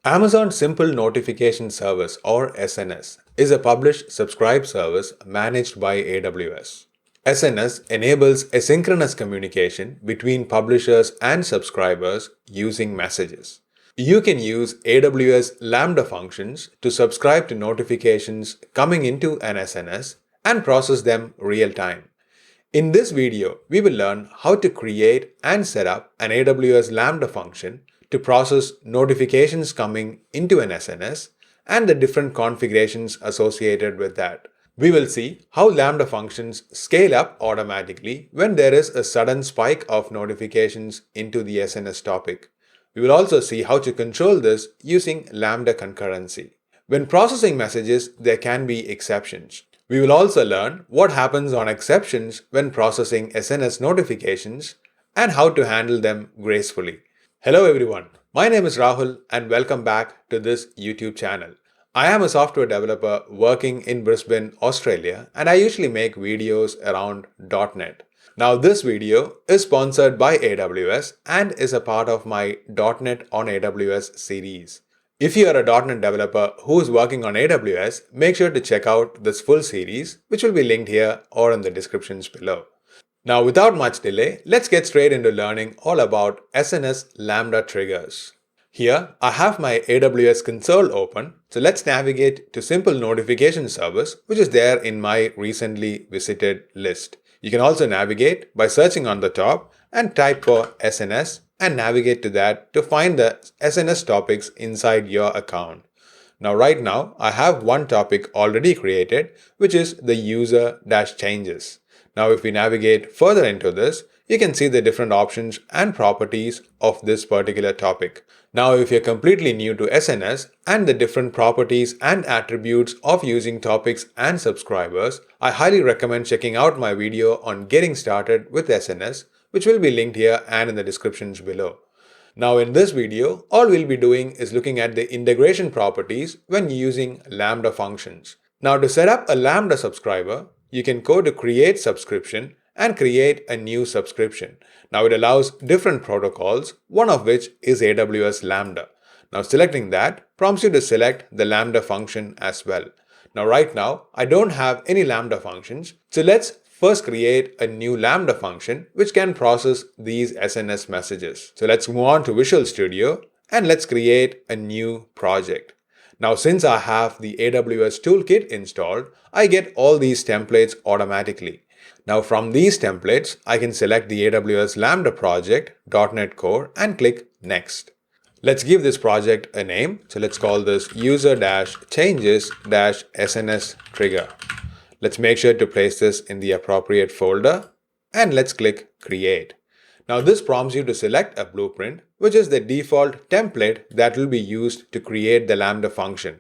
Amazon Simple Notification Service or SNS is a publish-subscribe service managed by AWS. SNS enables asynchronous communication between publishers and subscribers using messages. You can use AWS Lambda functions to subscribe to notifications coming into an SNS and process them real-time. In this video, we will learn how to create and set up an AWS Lambda function to process notifications coming into an SNS and the different configurations associated with that. We will see how Lambda functions scale up automatically when there is a sudden spike of notifications into the SNS topic. We will also see how to control this using Lambda Concurrency. When processing messages, there can be exceptions. We will also learn what happens on exceptions when processing SNS notifications and how to handle them gracefully. Hello everyone, my name is Rahul and welcome back to this YouTube channel. I am a software developer working in Brisbane, Australia, and I usually make videos around dotnet. Now this video is sponsored by AWS and is a part of my .NET on AWS series. If you are a .NET developer who is working on AWS, make sure to check out this full series, which will be linked here or in the descriptions below. Now without much delay, let's get straight into learning all about SNS Lambda triggers. Here I have my AWS console open, so let's navigate to Simple Notification Service, which is there in my recently visited list. You can also navigate by searching on the top and type for SNS and navigate to that to find the SNS topics inside your account. Now right now I have one topic already created, which is the user-changes. Now if we navigate further into this, you can see the different options and properties of this particular topic. Now if you're completely new to SNS and the different properties and attributes of using topics and subscribers, I highly recommend checking out my video on getting started with SNS, which will be linked here and in the descriptions below. Now in this video, all we'll be doing is looking at the integration properties when using Lambda functions. Now to set up a Lambda subscriber, you can go to Create Subscription and create a new subscription. Now it allows different protocols, one of which is AWS Lambda. Now selecting that prompts you to select the Lambda function as well. Now right now, I don't have any Lambda functions, so let's first create a new Lambda function which can process these SNS messages. So let's move on to Visual Studio and let's create a new project. Now since I have the AWS Toolkit installed, I get all these templates automatically. Now from these templates, I can select the AWS Lambda project, .NET Core, and click Next. Let's give this project a name. So let's call this user-changes-SNS trigger. Let's make sure to place this in the appropriate folder and let's click Create. Now this prompts you to select a blueprint, which is the default template that will be used to create the Lambda function.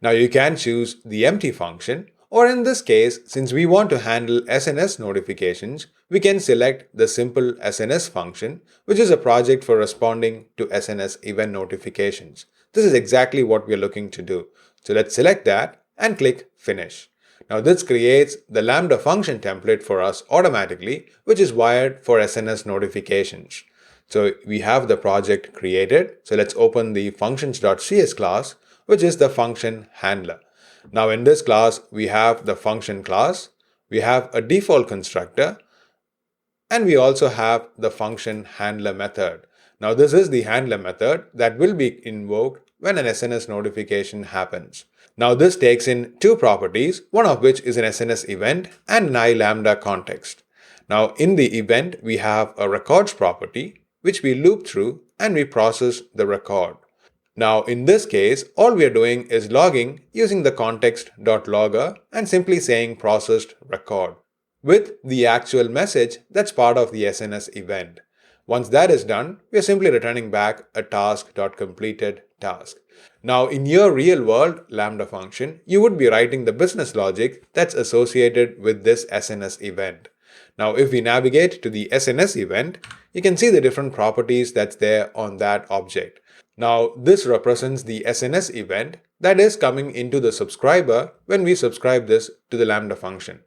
Now you can choose the empty function, or in this case, since we want to handle SNS notifications, we can select the simple SNS function, which is a project for responding to SNS event notifications. This is exactly what we are looking to do. So let's select that and click Finish. Now this creates the Lambda function template for us automatically, which is wired for SNS notifications. So we have the project created. So let's open the functions.cs class, which is the function handler. Now in this class, we have the function class, we have a default constructor, and we also have the function handler method. Now this is the handler method that will be invoked when an SNS notification happens. Now this takes in two properties, one of which is an SNS event and an iLambda context. Now in the event, we have a records property, which we loop through and we process the record. Now in this case, all we are doing is logging using the context.logger and simply saying processed record with the actual message that's part of the SNS event. Once that is done, we are simply returning back a task.completed task. Now in your real world Lambda function, you would be writing the business logic that's associated with this SNS event. Now if we navigate to the SNS event, you can see the different properties that's there on that object. Now, this represents the SNS event that is coming into the subscriber when we subscribe this to the Lambda function.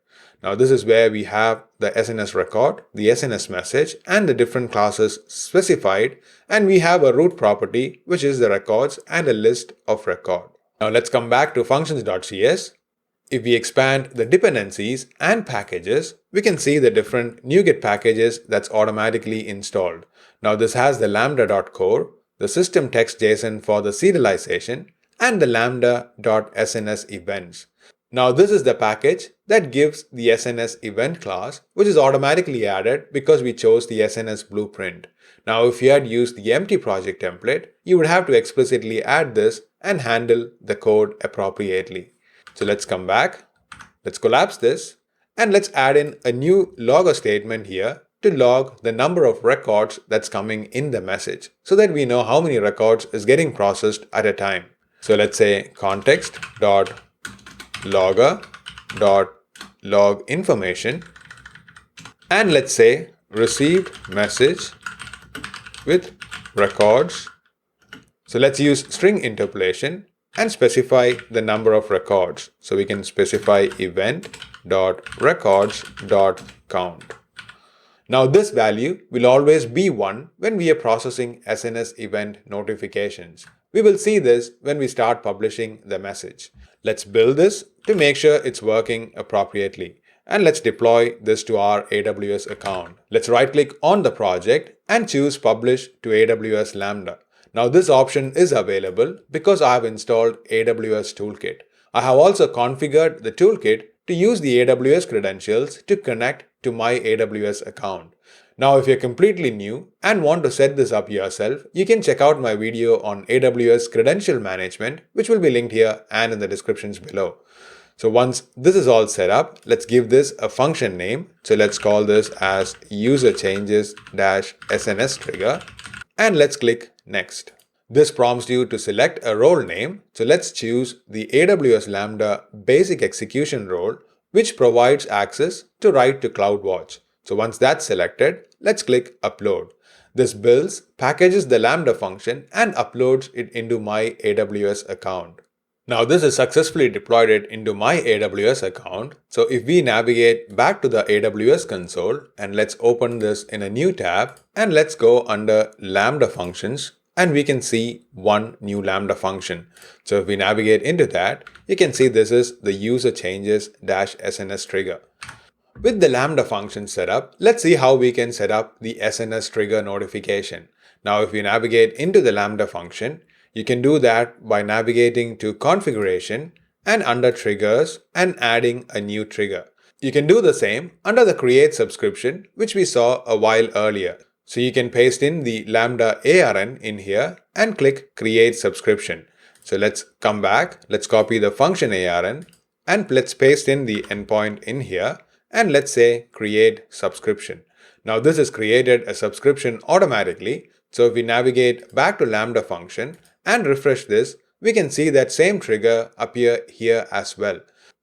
Now, this is where we have the SNS record, the SNS message, and the different classes specified, and we have a root property, which is the records and a list of record. Now, let's come back to functions.cs. If we expand the dependencies and packages, we can see the different NuGet packages that's automatically installed. Now, this has the lambda.core, the system text JSON for the serialization, and the lambda.sns events. Now, this is the package that gives the SNS event class, which is automatically added because we chose the SNS blueprint. Now, if you had used the empty project template, you would have to explicitly add this and handle the code appropriately. So let's come back, let's collapse this, and let's add in a new logger statement here to log the number of records that's coming in the message so that we know how many records is getting processed at a time. So let's say context.logger.log information, and let's say received message with records. So let's use string interpolation and specify the number of records. So we can specify event.records.count. Now this value will always be 1 when we are processing SNS event notifications. We will see this when we start publishing the message. Let's build this to make sure it's working appropriately. And let's deploy this to our AWS account. Let's right click on the project and choose Publish to AWS Lambda. Now this option is available because I have installed AWS Toolkit. I have also configured the toolkit to use the AWS credentials to connect to my AWS account. Now, if you're completely new and want to set this up yourself, you can check out my video on AWS credential management, which will be linked here and in the descriptions below. So once this is all set up, let's give this a function name. So let's call this as user changes -SNS trigger, and let's click next. This prompts you to select a role name. So let's choose the AWS Lambda basic execution role, which provides access to write to CloudWatch. So once that's selected, let's click upload. This builds, packages the Lambda function and uploads it into my AWS account. Now this has successfully deployed it into my AWS account. So if we navigate back to the AWS console and let's open this in a new tab and let's go under Lambda functions, and we can see one new Lambda function. So if we navigate into that, you can see this is the user changes -SNS trigger. With the Lambda function set up, let's see how we can set up the SNS trigger notification. Now, if we navigate into the Lambda function, you can do that by navigating to configuration and under triggers and adding a new trigger. You can do the same under the create subscription, which we saw a while earlier. So you can paste in the Lambda ARN in here and click create subscription. So let's come back, let's copy the function ARN and let's paste in the endpoint in here and let's say create subscription. Now this has created a subscription automatically. So if we navigate back to Lambda function and refresh this, we can see that same trigger appear here as well.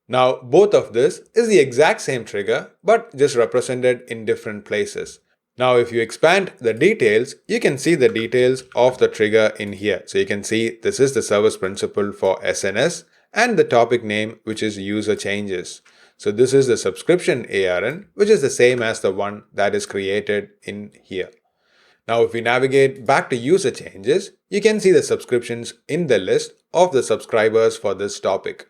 Now both of this is the exact same trigger but just represented in different places. Now, if you expand the details, you can see the details of the trigger in here. So you can see this is the service principal for SNS and the topic name, which is user changes. So this is the subscription ARN, which is the same as the one that is created in here. Now, if we navigate back to user changes, you can see the subscriptions in the list of the subscribers for this topic.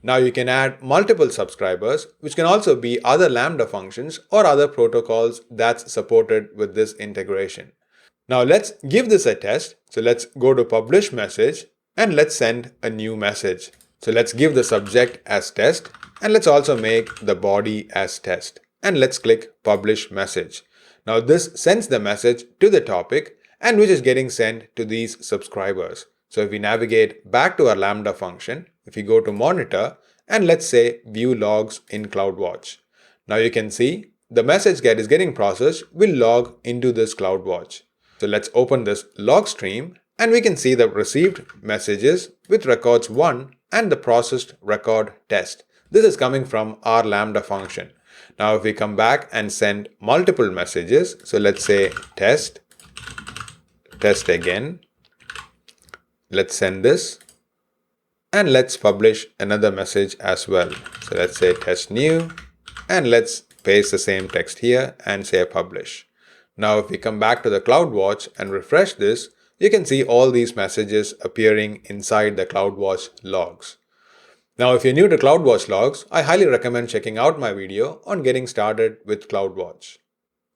Now you can add multiple subscribers, which can also be other Lambda functions or other protocols that's supported with this integration. Now let's give this a test. So let's go to publish message and let's send a new message. So let's give the subject as test and let's also make the body as test. And let's click publish message. Now this sends the message to the topic and which is getting sent to these subscribers. So if we navigate back to our Lambda function, if we go to monitor and let's say view logs in CloudWatch. Now you can see the message that is getting processed will log into this CloudWatch. So let's open this log stream and we can see the received messages with records 1 and the processed record test. This is coming from our Lambda function. Now if we come back and send multiple messages, so let's say test again, Let's send this. And let's publish another message as well. So let's say test new, and let's paste the same text here and say publish. Now if we come back to the CloudWatch and refresh this, you can see all these messages appearing inside the CloudWatch logs. Now if you're new to CloudWatch logs, I highly recommend checking out my video on getting started with CloudWatch.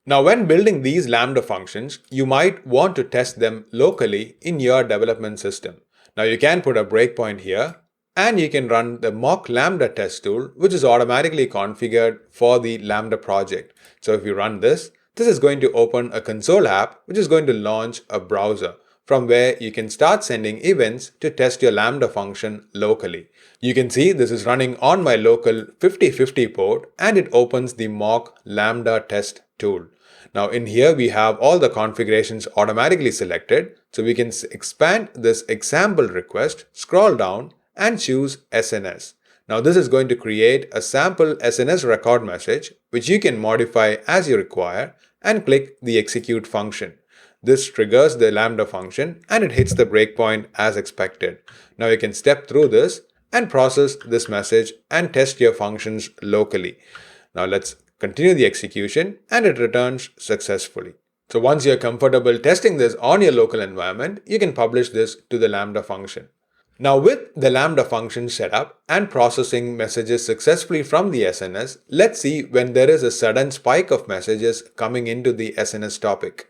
Now when building these Lambda functions, you might want to test them locally in your development system. Now you can put a breakpoint here, and you can run the mock Lambda test tool, which is automatically configured for the Lambda project. So if you run this, this is going to open a console app, which is going to launch a browser from where you can start sending events to test your Lambda function locally. You can see this is running on my local 5050 port, and it opens the mock Lambda test tool. Now in here we have all the configurations automatically selected, so we can expand this example request, scroll down and choose SNS. Now this is going to create a sample SNS record message which you can modify as you require, and click the execute function. This triggers the Lambda function and it hits the breakpoint as expected. Now you can step through this and process this message and test your functions locally. Now let's continue the execution, and it returns successfully. So once you're comfortable testing this on your local environment, you can publish this to the Lambda function. Now with the Lambda function set up and processing messages successfully from the SNS, let's see when there is a sudden spike of messages coming into the SNS topic.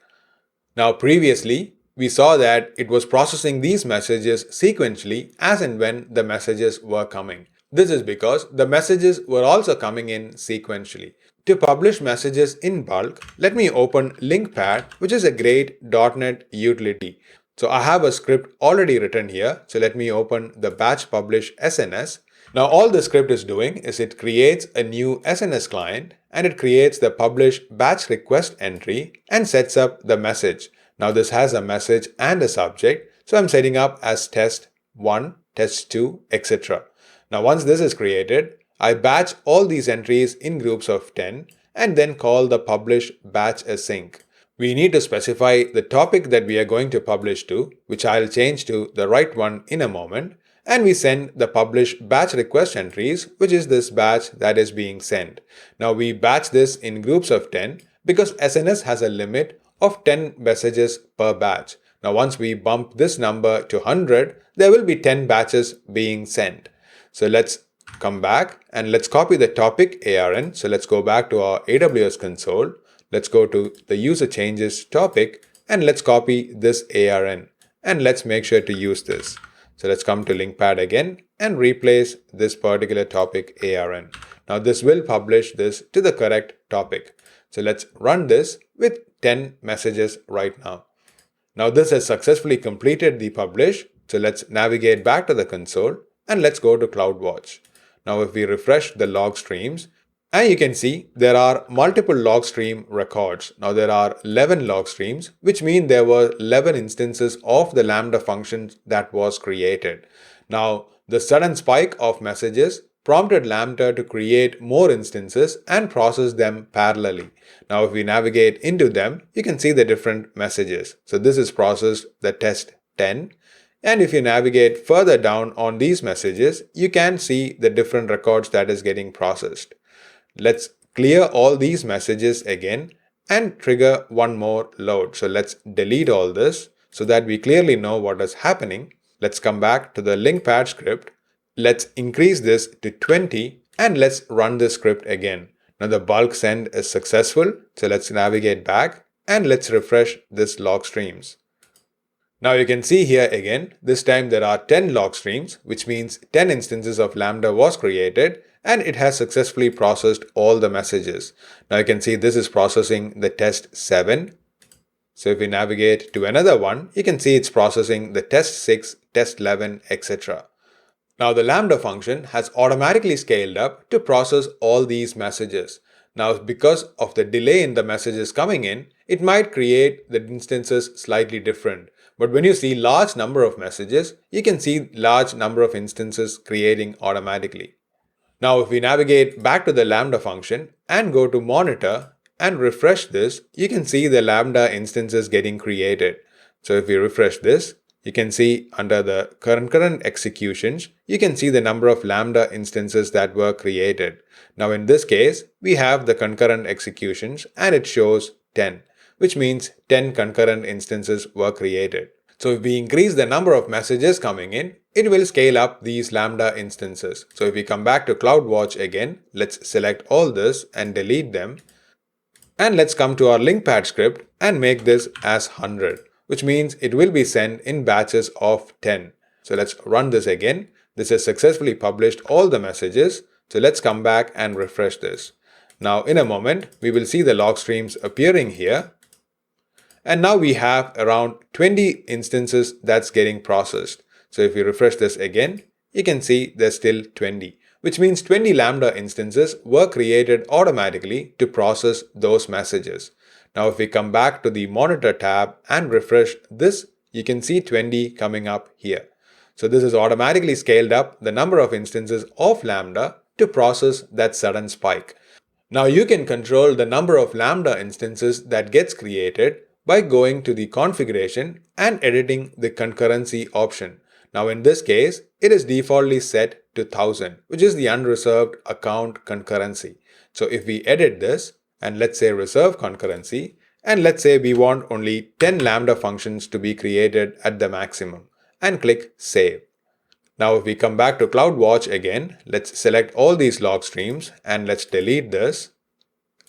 Now previously, we saw that it was processing these messages sequentially as and when the messages were coming. This is because the messages were also coming in sequentially. To publish messages in bulk, let me open LinkPad, which is a great dotnet utility. So I have a script already written here. So let me open the batch publish SNS. Now all the script is doing is it creates a new SNS client, and it creates the publish batch request entry and sets up the message. Now this has a message and a subject. So I'm setting up as test 1, test 2, etc. Now once this is created, I batch all these entries in groups of 10 and then call the publish batch async. We need to specify the topic that we are going to publish to, which I'll change to the right one in a moment, and we send the publish batch request entries, which is this batch that is being sent. Now we batch this in groups of 10 because SNS has a limit of 10 messages per batch. Now once we bump this number to 100, there will be 10 batches being sent. So let's come back and let's copy the topic ARN. So let's go back to our AWS console. Let's go to the user changes topic and let's copy this ARN and let's make sure to use this. So let's come to LinkPad again and replace this particular topic ARN. Now this will publish this to the correct topic. So let's run this with 10 messages right now. Now this has successfully completed the publish. So let's navigate back to the console and let's go to CloudWatch. Now if we refresh the log streams, and you can see there are multiple log stream records. Now there are 11 log streams, which mean there were 11 instances of the Lambda function that was created. Now the sudden spike of messages prompted Lambda to create more instances and process them parallelly. Now if we navigate into them, you can see the different messages. So this is processed the test 10. And if you navigate further down on these messages, you can see the different records that is getting processed. Let's clear all these messages again and trigger one more load. So let's delete all this so that we clearly know what is happening. Let's come back to the LinkPad script. Let's increase this to 20 and let's run this script again. Now the bulk send is successful. So let's navigate back and let's refresh this log streams. Now you can see here again, this time there are 10 log streams, which means 10 instances of Lambda was created and it has successfully processed all the messages. Now you can see this is processing the test 7. So if we navigate to another one, you can see it's processing the test 6, test 11, etc. Now the Lambda function has automatically scaled up to process all these messages. Now because of the delay in the messages coming in, it might create the instances slightly different. But when you see large number of messages, you can see large number of instances creating automatically. Now if we navigate back to the Lambda function and go to monitor and refresh this, you can see the Lambda instances getting created. So if we refresh this, you can see under the concurrent executions, you can see the number of Lambda instances that were created. Now in this case, we have the concurrent executions and it shows 10, which means 10 concurrent instances were created. So if we increase the number of messages coming in, it will scale up these Lambda instances. So if we come back to CloudWatch again, let's select all this and delete them. And let's come to our link pad script and make this as 100, which means it will be sent in batches of 10. So let's run this again. This has successfully published all the messages. So let's come back and refresh this. Now in a moment, we will see the log streams appearing here. And now we have around 20 instances that's getting processed. So if we refresh this again, you can see there's still 20. Which means 20 Lambda instances were created automatically to process those messages. Now if we come back to the monitor tab and refresh this, you can see 20 coming up here. So this has automatically scaled up the number of instances of Lambda to process that sudden spike. Now you can control the number of Lambda instances that gets created by going to the configuration and editing the concurrency option. Now in this case, it is defaultly set to 1000, which is the unreserved account concurrency. So if we edit this and let's say reserve concurrency, and let's say we want only 10 Lambda functions to be created at the maximum and click save. Now if we come back to CloudWatch again, let's select all these log streams and let's delete this.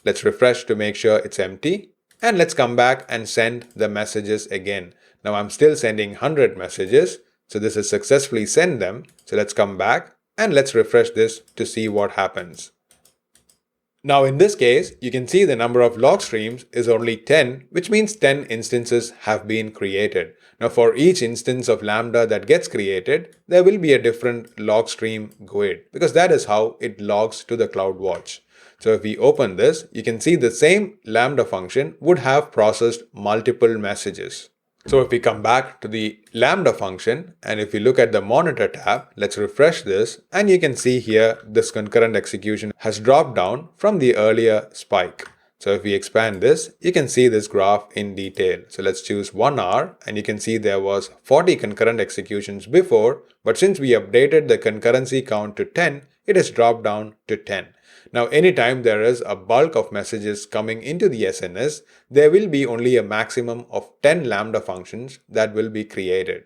Let's refresh to make sure it's empty. And let's come back and send the messages again. Now I'm still sending 100 messages. So this has successfully sent them. So let's come back and let's refresh this to see what happens. Now in this case, you can see the number of log streams is only 10, which means 10 instances have been created. Now for each instance of Lambda that gets created, there will be a different log stream GUID because that is how it logs to the CloudWatch. So if we open this, you can see the same Lambda function would have processed multiple messages. So if we come back to the Lambda function and if we look at the monitor tab, let's refresh this and you can see here this concurrent execution has dropped down from the earlier spike. So if we expand this, you can see this graph in detail. So let's choose 1 hour and you can see there was 40 concurrent executions before, but since we updated the concurrency count to 10, it has dropped down to 10. Now anytime there is a bulk of messages coming into the SNS, there will be only a maximum of 10 Lambda functions that will be created.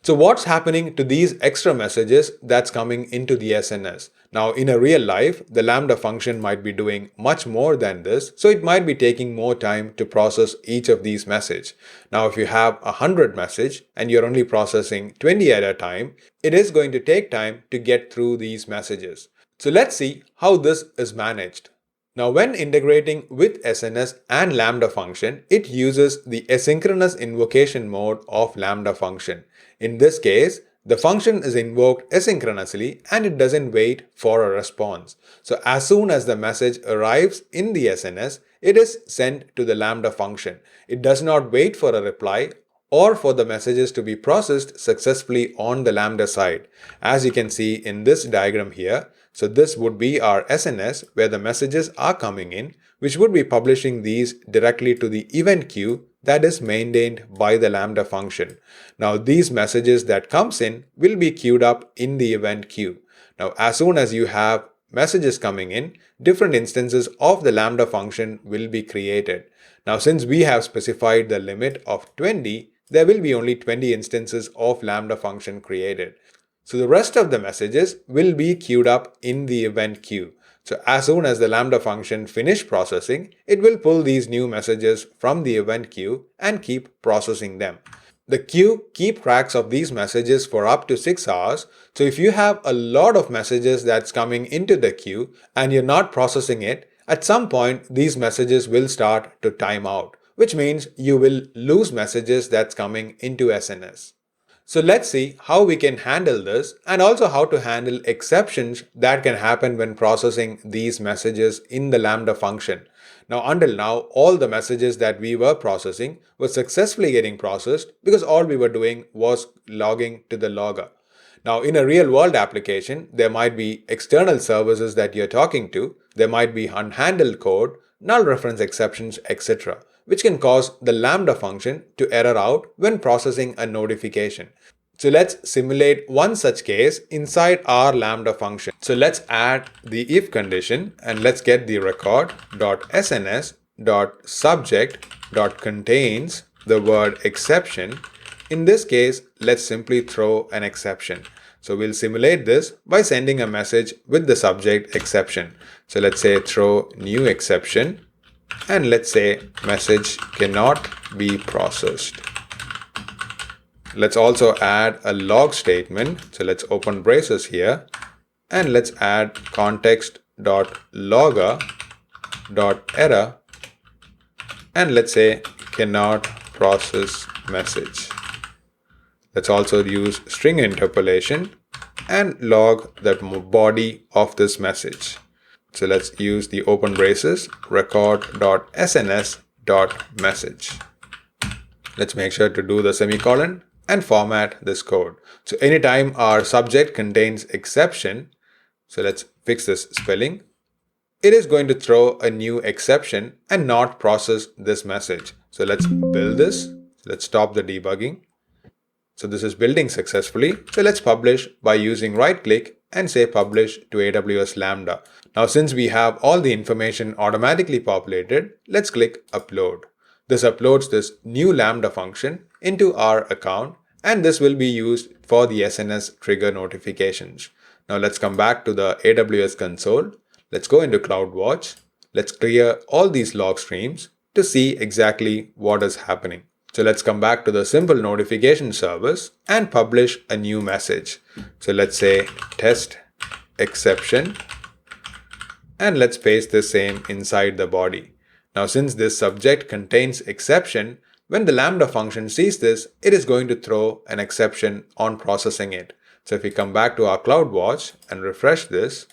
So what's happening to these extra messages that's coming into the SNS? Now in a real life, the Lambda function might be doing much more than this, so it might be taking more time to process each of these messages. Now if you have 100 messages and you're only processing 20 at a time, it is going to take time to get through these messages. So let's see how this is managed. Now when integrating with SNS and Lambda function, it uses the asynchronous invocation mode of Lambda function. In this case, the function is invoked asynchronously and it doesn't wait for a response. So as soon as the message arrives in the SNS, it is sent to the Lambda function. It does not wait for a reply or for the messages to be processed successfully on the Lambda side. As you can see in this diagram here, so this would be our SNS where the messages are coming in, which would be publishing these directly to the event queue that is maintained by the Lambda function. Now these messages that comes in will be queued up in the event queue. Now as soon as you have messages coming in, different instances of the Lambda function will be created. Now since we have specified the limit of 20, there will be only 20 instances of Lambda function created. So the rest of the messages will be queued up in the event queue. So as soon as the Lambda function finish processing, it will pull these new messages from the event queue and keep processing them. The queue keeps tracks of these messages for up to 6 hours. So if you have a lot of messages that's coming into the queue and you're not processing it, at some point these messages will start to time out, which means you will lose messages that's coming into SNS. So let's see how we can handle this and also how to handle exceptions that can happen when processing these messages in the Lambda function. Now until now, all the messages that we were processing were successfully getting processed because all we were doing was logging to the logger. Now in a real world application, there might be external services that you're talking to, there might be unhandled code, null reference exceptions, etc. which can cause the Lambda function to error out when processing a notification. So let's simulate one such case inside our Lambda function. So let's add the if condition and let's get the record.sns.subject.contains the word exception. In this case, let's simply throw an exception. So we'll simulate this by sending a message with the subject exception. So let's say throw new exception and let's say message cannot be processed. Let's also add a log statement. So let's open braces here and let's add context.logger.error and let's say cannot process message. Let's also use string interpolation and log the body of this message. So let's use the open braces record.sns.message. Let's make sure to do the semicolon and format this code. So anytime our subject contains exception, so let's fix this spelling, it is going to throw a new exception and not process this message. So let's build this. Let's stop the debugging. So this is building successfully. So let's publish by using right click and say publish to AWS Lambda. Now since we have all the information automatically populated, let's click upload. This uploads this new Lambda function into our account and this will be used for the SNS trigger notifications. Now let's come back to the AWS console. Let's go into CloudWatch. Let's clear all these log streams to see exactly what is happening. So let's come back to the simple notification service and publish a new message. So let's say test exception and let's paste the same inside the body. Now since this subject contains exception, when the Lambda function sees this, it is going to throw an exception on processing it. So if we come back to our CloudWatch and refresh this,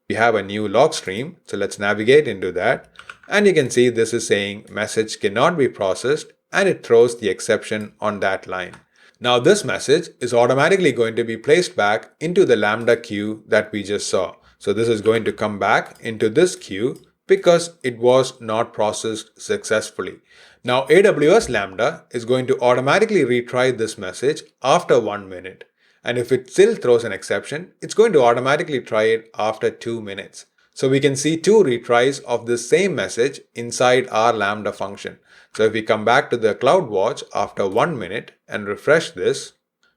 we have a new log stream. So let's navigate into that. And you can see this is saying message cannot be processed and it throws the exception on that line. Now this message is automatically going to be placed back into the Lambda queue that we just saw. So this is going to come back into this queue because it was not processed successfully. Now AWS Lambda is going to automatically retry this message after 1 minute. And if it still throws an exception, it's going to automatically try it after 2 minutes. So we can see 2 retries of this same message inside our Lambda function. So if we come back to the CloudWatch after 1 minute and refresh this,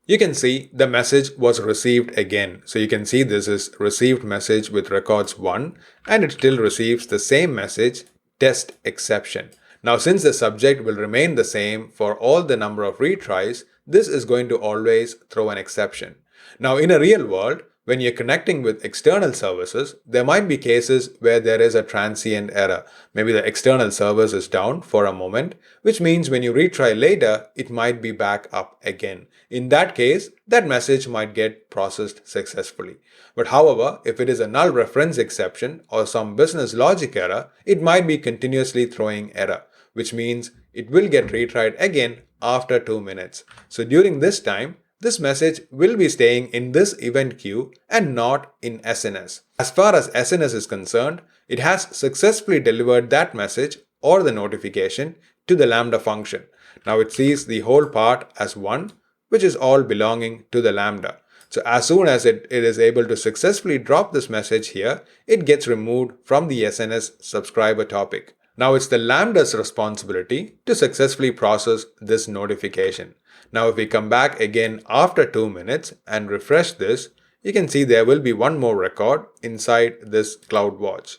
you can see the message was received again. So you can see this is received message with records 1 and it still receives the same message test exception. Now since the subject will remain the same for all the number of retries, this is going to always throw an exception. Now in a real world, when you're connecting with external services, there might be cases where there is a transient error. Maybe the external service is down for a moment, which means when you retry later, it might be back up again. In that case, that message might get processed successfully. But however, if it is a null reference exception or some business logic error, it might be continuously throwing error, which means it will get retried again after 2 minutes. So during this time, this message will be staying in this event queue and not in SNS. As far as SNS is concerned, it has successfully delivered that message or the notification to the Lambda function. Now it sees the whole part as one, which is all belonging to the Lambda. So as soon as it is able to successfully drop this message here, it gets removed from the SNS subscriber topic. Now it's the Lambda's responsibility to successfully process this notification. Now if we come back again after 2 minutes and refresh this, you can see there will be one more record inside this CloudWatch.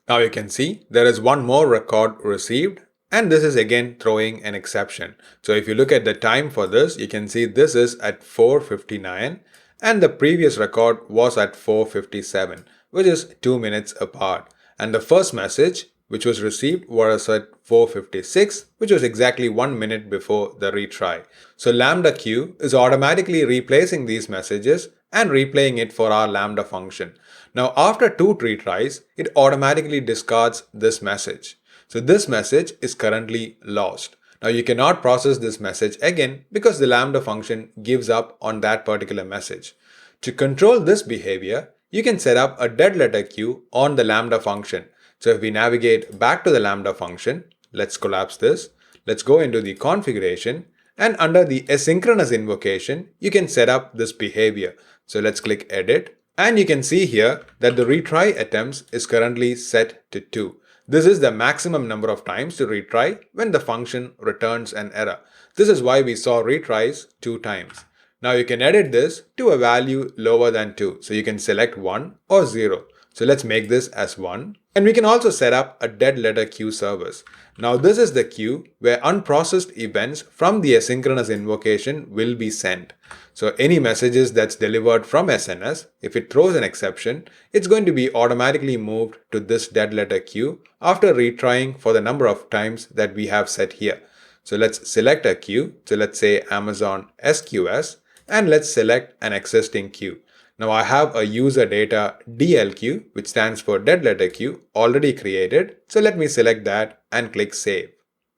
Now you can see there is one more record received and this is again throwing an exception. So if you look at the time for this, you can see this is at 4:59 and the previous record was at 4:57, which is 2 minutes apart. And the first message which was received was at 4:56, which was exactly 1 minute before the retry. So Lambda queue is automatically replacing these messages and replaying it for our Lambda function. Now after 2 retries, it automatically discards this message. So this message is currently lost. Now you cannot process this message again because the Lambda function gives up on that particular message. To control this behavior, you can set up a dead letter queue on the Lambda function. So if we navigate back to the Lambda function, let's collapse this. let's go into the configuration, and under the asynchronous invocation, you can set up this behavior. So let's click edit, and you can see here that the retry attempts is currently set to 2. This is the maximum number of times to retry when the function returns an error. This is why we saw retries 2 times. Now you can edit this to a value lower than 2. So you can select 1 or 0. So let's make this as 1. And we can also set up a dead letter queue service. Now this is the queue where unprocessed events from the asynchronous invocation will be sent. So any messages that's delivered from SNS, if it throws an exception, it's going to be automatically moved to this dead letter queue after retrying for the number of times that we have set here. So let's select a queue. So let's say Amazon SQS, and let's select an existing queue. Now I have a user data DLQ, which stands for dead letter queue, already created. So let me select that and click save.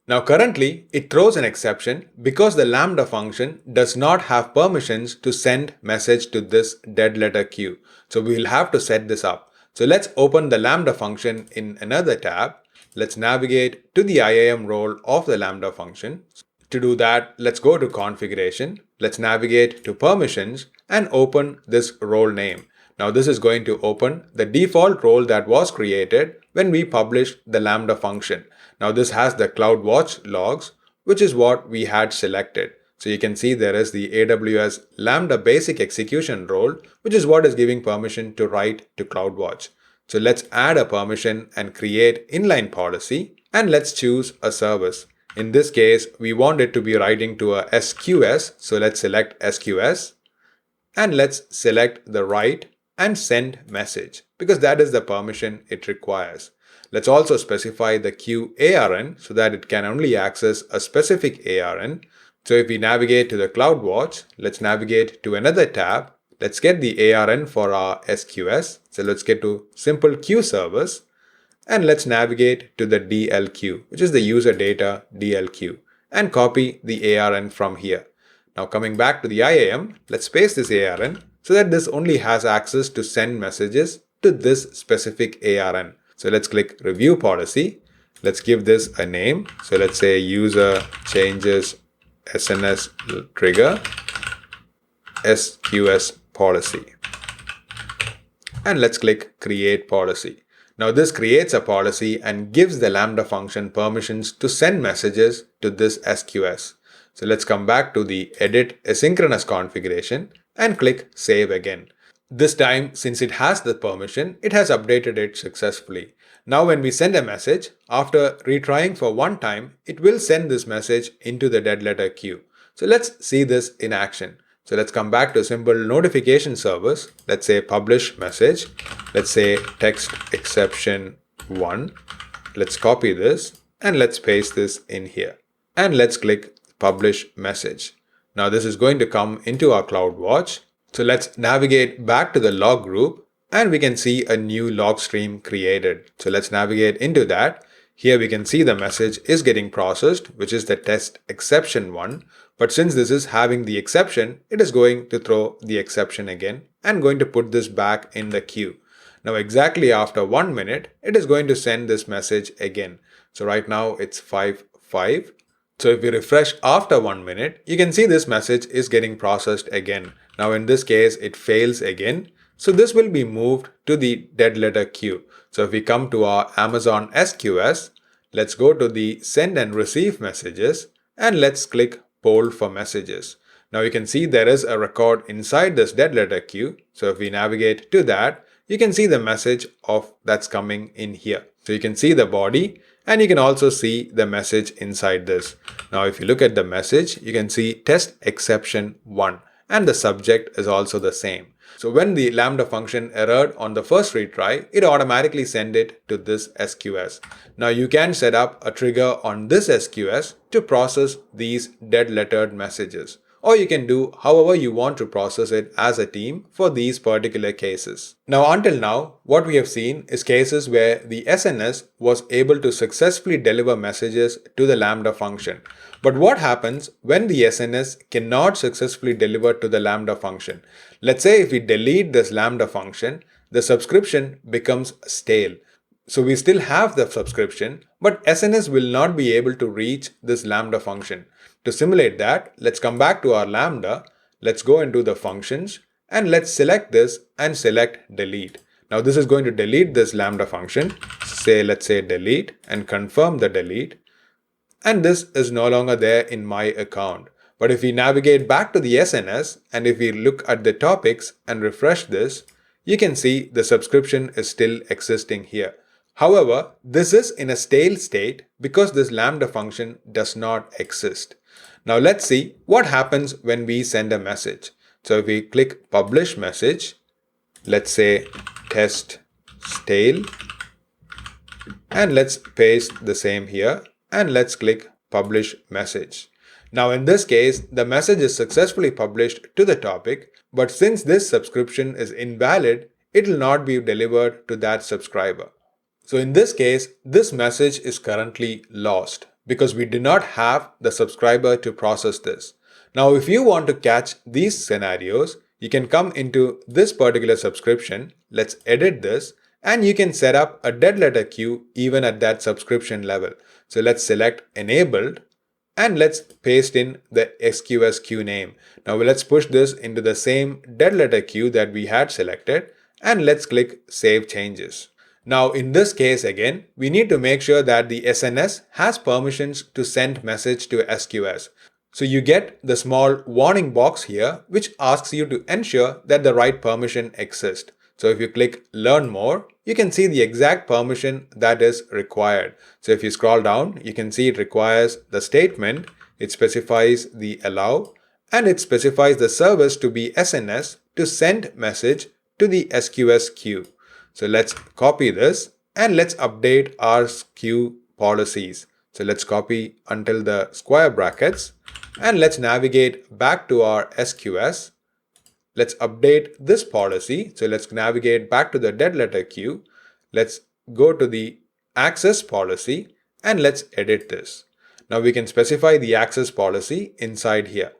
Now currently it throws an exception because the Lambda function does not have permissions to send message to this dead letter queue. So we'll have to set this up. So let's open the Lambda function in another tab. Let's navigate to the IAM role of the Lambda function. To do that, let's go to configuration. Let's navigate to permissions and open this role name. Now this is going to open the default role that was created when we published the Lambda function. Now this has the CloudWatch logs, which is what we had selected. So you can see there is the AWS Lambda basic execution role, which is what is giving permission to write to CloudWatch. So let's add a permission and create inline policy, and let's choose a service. In this case, we want it to be writing to a SQS. So let's select SQS, and let's select the write and send message because that is the permission it requires. Let's also specify the queue ARN so that it can only access a specific ARN. So if we navigate to the CloudWatch, let's navigate to another tab. Let's get the ARN for our SQS. So let's get to simple queue service, and let's navigate to the DLQ, which is the user data DLQ, and copy the ARN from here. Now coming back to the IAM, let's paste this ARN so that this only has access to send messages to this specific ARN. So let's click review policy. Let's give this a name. So let's say user changes SNS trigger SQS policy. And let's click create policy. Now this creates a policy and gives the Lambda function permissions to send messages to this SQS. So let's come back to the edit asynchronous configuration and click save again. This time, since it has the permission, it has updated it successfully. Now when we send a message, after retrying for 1 time, it will send this message into the dead letter queue. So let's see this in action. So let's come back to simple notification service. Let's say publish message. Let's say text exception 1. Let's copy this and let's paste this in here. And let's click publish message. Now this is going to come into our CloudWatch. So let's navigate back to the log group and we can see a new log stream created. So let's navigate into that. Here we can see the message is getting processed, which is the test exception 1. But since this is having the exception, it is going to throw the exception again and going to put this back in the queue. Now exactly after 1 minute, it is going to send this message again. So right now it's 5:05. So if we refresh after 1 minute, you can see this message is getting processed again. Now in this case, it fails again. So this will be moved to the dead letter queue. So if we come to our Amazon SQS, let's go to the send and receive messages and let's click poll for messages. Now you can see there is a record inside this dead letter queue. So if we navigate to that, you can see the message of that's coming in here. So you can see the body and you can also see the message inside this. Now if you look at the message, you can see test exception 1 and the subject is also the same. So when the Lambda function errored on the first retry, it automatically sent it to this SQS. Now you can set up a trigger on this SQS to process these dead lettered messages. Or you can do however you want to process it as a team for these particular cases. Now until now, what we have seen is cases where the SNS was able to successfully deliver messages to the Lambda function. But what happens when the SNS cannot successfully deliver to the Lambda function? Let's say if we delete this Lambda function, the subscription becomes stale. So we still have the subscription, but SNS will not be able to reach this Lambda function. To simulate that, let's come back to our Lambda. Let's go into the functions and let's select this and select delete. Now this is going to delete this Lambda function. Let's say delete and confirm the delete. And this is no longer there in my account. But if we navigate back to the SNS and if we look at the topics and refresh this, you can see the subscription is still existing here. However, this is in a stale state because this Lambda function does not exist. Now let's see what happens when we send a message. So if we click publish message, let's say test stale, and let's paste the same here and let's click publish message. Now in this case, the message is successfully published to the topic, but since this subscription is invalid, it will not be delivered to that subscriber. So in this case, this message is currently lost because we do not have the subscriber to process this. Now, if you want to catch these scenarios, you can come into this particular subscription. Let's edit this and you can set up a dead letter queue even at that subscription level. So let's select enabled and let's paste in the SQS queue name. Now let's push this into the same dead letter queue that we had selected and let's click save changes. Now in this case again, we need to make sure that the SNS has permissions to send message to SQS. So you get the small warning box here which asks you to ensure that the right permission exists. So if you click learn more, you can see the exact permission that is required. So if you scroll down, you can see it requires the statement, it specifies the allow, and it specifies the service to be SNS to send message to the SQS queue. So let's copy this and let's update our queue policies. So let's copy until the square brackets and let's navigate back to our SQS. Let's update this policy. So let's navigate back to the dead letter queue. Let's go to the access policy and let's edit this. Now we can specify the access policy inside here.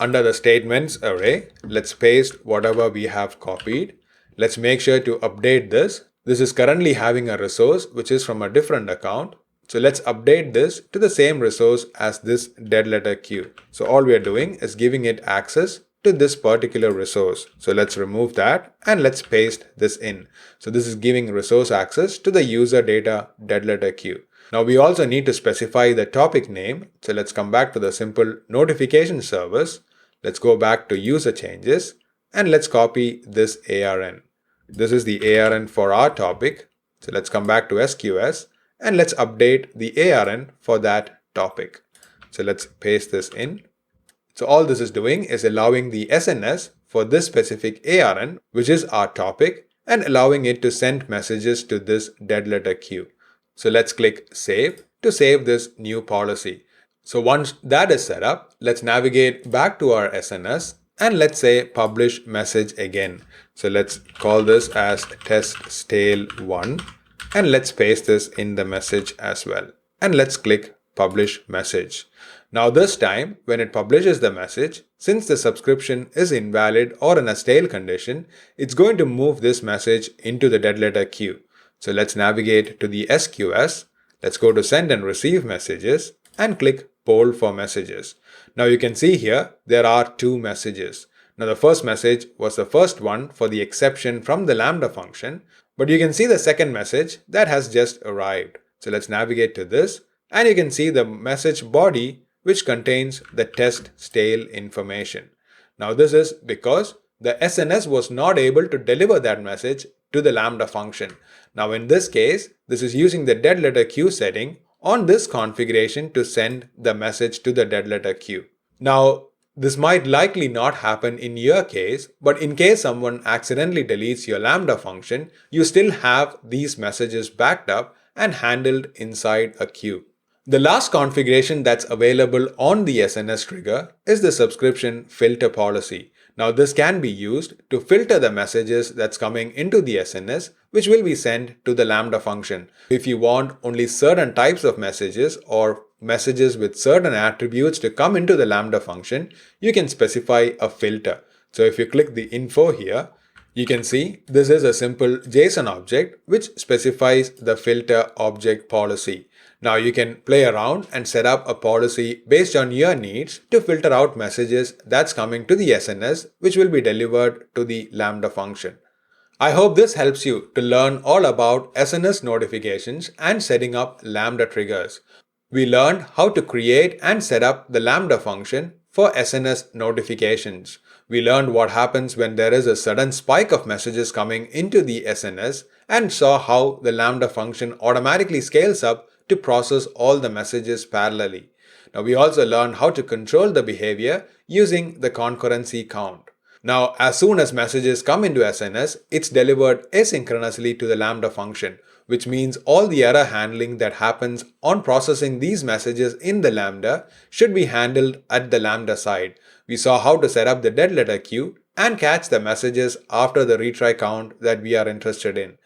Under the statements array, let's paste whatever we have copied. Let's make sure to update this. This is currently having a resource which is from a different account. So let's update this to the same resource as this dead letter queue. So all we are doing is giving it access to this particular resource. So let's remove that and let's paste this in. So this is giving resource access to the user data dead letter queue. Now we also need to specify the topic name. So let's come back to the simple notification service. Let's go back to user changes and let's copy this ARN. This is the ARN for our topic. So let's come back to SQS and let's update the ARN for that topic. So let's paste this in. So all this is doing is allowing the SNS for this specific ARN, which is our topic, and allowing it to send messages to this dead letter queue. So let's click save to save this new policy. So once that is set up, let's navigate back to our SNS and let's say publish message again. So let's call this as test stale 1 and let's paste this in the message as well. And let's click publish message. Now this time when it publishes the message, since the subscription is invalid or in a stale condition, it's going to move this message into the dead letter queue. So let's navigate to the SQS. Let's go to send and receive messages and click poll for messages. Now you can see here there are two messages. Now the first message was the first one for the exception from the Lambda function, but you can see the second message that has just arrived. So let's navigate to this and you can see the message body which contains the test stale information. Now this is because the SNS was not able to deliver that message to the Lambda function. Now in this case, this is using the dead letter queue setting on this configuration to send the message to the dead letter queue. Now, this might likely not happen in your case, but in case someone accidentally deletes your Lambda function, you still have these messages backed up and handled inside a queue. The last configuration that's available on the SNS trigger is the subscription filter policy. Now this can be used to filter the messages that's coming into the SNS which will be sent to the Lambda function. If you want only certain types of messages or messages with certain attributes to come into the Lambda function, you can specify a filter. So if you click the info here, You can see this is a simple JSON object which specifies the filter object policy. Now you can play around and set up a policy based on your needs to filter out messages that's coming to the SNS which will be delivered to the Lambda function. I hope this helps you to learn all about SNS notifications and setting up Lambda triggers. We learned how to create and set up the Lambda function for SNS notifications. We learned what happens when there is a sudden spike of messages coming into the SNS and saw how the Lambda function automatically scales up to process all the messages parallelly. Now we also learned how to control the behavior using the concurrency count. Now, as soon as messages come into SNS, it's delivered asynchronously to the Lambda function, which means all the error handling that happens on processing these messages in the Lambda should be handled at the Lambda side. We saw how to set up the dead letter queue and catch the messages after the retry count that we are interested in.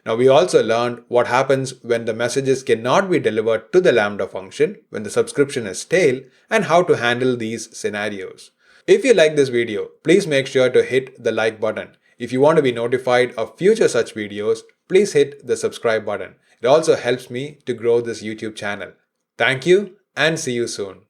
Now, we also learned what happens when the messages cannot be delivered to the Lambda function when the subscription is stale and how to handle these scenarios. If you like this video, please make sure to hit the like button. If you want to be notified of future such videos, please hit the subscribe button. It also helps me to grow this YouTube channel. Thank you and see you soon.